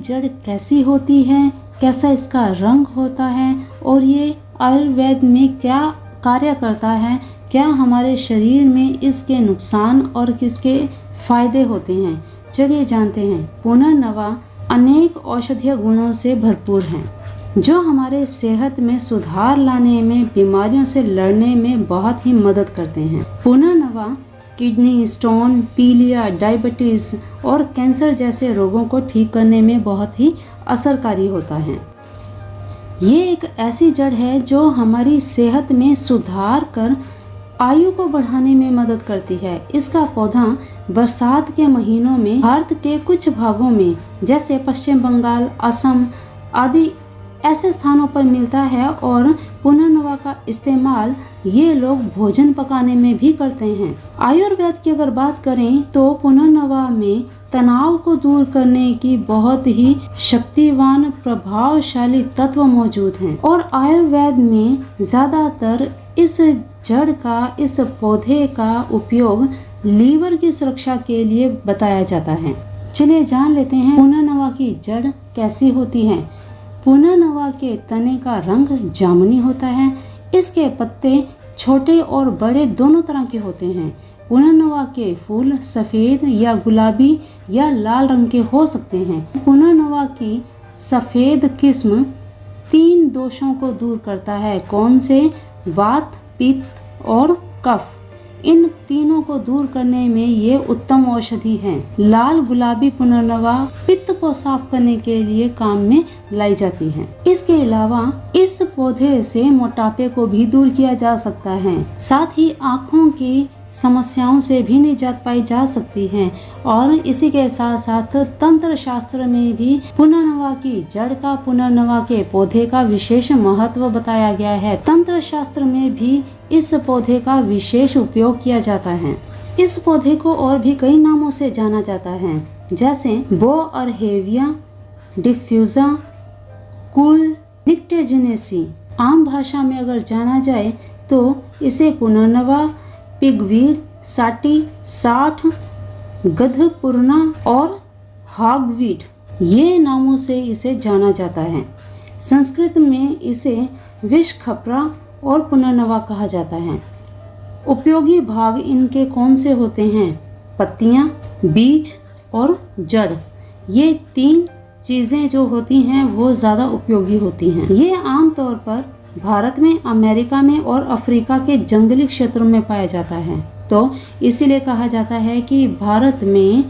जड़ कैसी होती है, कैसा इसका रंग होता है और ये आयुर्वेद में क्या कार्य करता है, क्या हमारे शरीर में इसके नुकसान और किसके फायदे होते हैं, चलिए जानते हैं। पुनर्नवा अनेक औषधीय गुणों से भरपूर है जो हमारे सेहत में सुधार लाने में, बीमारियों से लड़ने में बहुत ही मदद करते हैं। पुनर्नवा किडनी स्टोन, पीलिया, डायबिटीज और कैंसर जैसे रोगों को ठीक करने में बहुत ही असरकारी होता है। ये एक ऐसी जड़ है जो हमारी सेहत में सुधार कर आयु को बढ़ाने में मदद करती है। इसका पौधा बरसात के महीनों में भारत के कुछ भागों में जैसे पश्चिम बंगाल, असम आदि ऐसे स्थानों पर मिलता है और पुनर्नवा का इस्तेमाल ये लोग भोजन पकाने में भी करते हैं। आयुर्वेद की अगर बात करें तो पुनर्नवा में तनाव को दूर करने की बहुत ही शक्तिवान प्रभावशाली तत्व मौजूद हैं और आयुर्वेद में ज्यादातर इस जड़ का, इस पौधे का उपयोग लीवर की सुरक्षा के लिए बताया जाता है। चलिए जान लेते हैं पुनर्नवा की जड़ कैसी होती है। पुनर्नवा के तने का रंग जामुनी होता है। इसके पत्ते छोटे और बड़े दोनों तरह के होते हैं। पुनर्नवा के फूल सफ़ेद या गुलाबी या लाल रंग के हो सकते हैं। पुनर्नवा की सफ़ेद किस्म 3 दोषों को दूर करता है। कौन से? वात, पित्त और कफ। इन तीनों को दूर करने में ये उत्तम औषधि है। लाल गुलाबी पुनर्नवा पित्त को साफ करने के लिए काम में लाई जाती है। इसके अलावा इस पौधे से मोटापे को भी दूर किया जा सकता है। साथ ही आँखों की समस्याओं से भी निजात पाई जा सकती है और इसी के साथ साथ तंत्र शास्त्र में भी पुनर्नवा की जड़ का, पुनर्नवा के पौधे का विशेष महत्व बताया गया है। तंत्र शास्त्र में भी इस पौधे का विशेष उपयोग किया जाता है। इस पौधे को और भी कई नामों से जाना जाता है जैसे बोअरहेविया, डिफ्यूजा, कुल निक्टेजिनेसी। आम भाषा में अगर जाना जाए तो इसे पुनर्नवा, पिगवीड, साटी, साठ, गधपुरना और हागवीड ये नामों से इसे जाना जाता है। संस्कृत में इसे विषखपरा और पुनर्नवा कहा जाता है। उपयोगी भाग इनके कौन से होते हैं? पत्तियां, बीज और जड़। ये 3 चीज़ें जो होती हैं वो ज़्यादा उपयोगी होती हैं। ये आमतौर पर भारत में, अमेरिका में और अफ्रीका के जंगली क्षेत्रों में पाया जाता है। तो इसीलिए कहा जाता है कि भारत में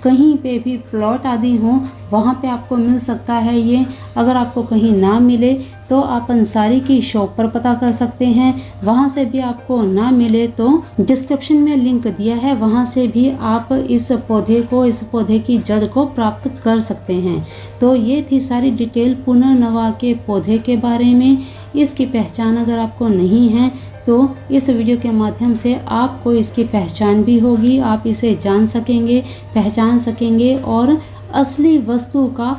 कहीं पे भी प्लॉट आदि हो वहाँ पे आपको मिल सकता है ये। अगर आपको कहीं ना मिले तो आप अंसारी की शॉप पर पता कर सकते हैं। वहाँ से भी आपको ना मिले तो डिस्क्रिप्शन में लिंक दिया है, वहाँ से भी आप इस पौधे को, इस पौधे की जड़ को प्राप्त कर सकते हैं। तो ये थी सारी डिटेल पुनर्नवा के पौधे के बारे में। इसकी पहचान अगर आपको नहीं है तो इस वीडियो के माध्यम से आपको इसकी पहचान भी होगी। आप इसे जान सकेंगे, पहचान सकेंगे और असली वस्तु का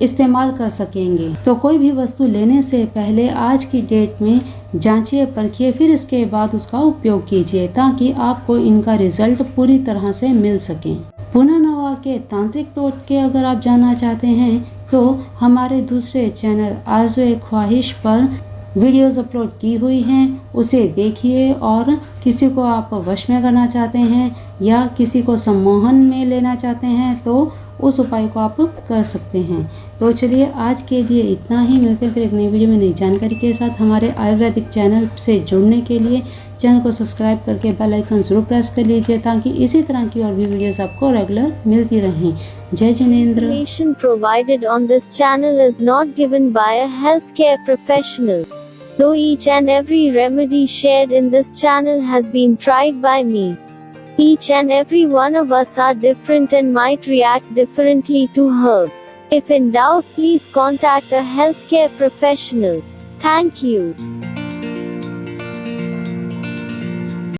इस्तेमाल कर सकेंगे। तो कोई भी वस्तु लेने से पहले आज की डेट में जांचिए, परखिए, फिर इसके बाद उसका उपयोग कीजिए ताकि आपको इनका रिजल्ट पूरी तरह से मिल सके। पुनर्नवा के तांत्रिक टोटके अगर आप जानना चाहते हैं तो हमारे दूसरे चैनल आरज़ू-ए-ख्वाहिश पर वीडियोस अपलोड की हुई हैं, उसे देखिए। और किसी को आप वश में करना चाहते हैं या किसी को सम्मोहन में लेना चाहते हैं तो उस उपाय को आप कर सकते हैं। तो चलिए आज के लिए इतना ही। मिलते हैं फिर एक नई वीडियो में नई जानकारी के साथ। हमारे आयुर्वेदिक चैनल से जुड़ने के लिए चैनल को सब्सक्राइब करके बेल आइकन जरूर प्रेस कर लीजिए ताकि इसी तरह की और भी वीडियोस आपको रेगुलर मिलती रहें। जय Jinendra. Information provided on this channel is not given by a healthcare professional. Though each and every remedy shared in this channel has been tried by me, each and every one of us are different and might react differently to herbs. If in doubt, please contact a healthcare professional. Thank you.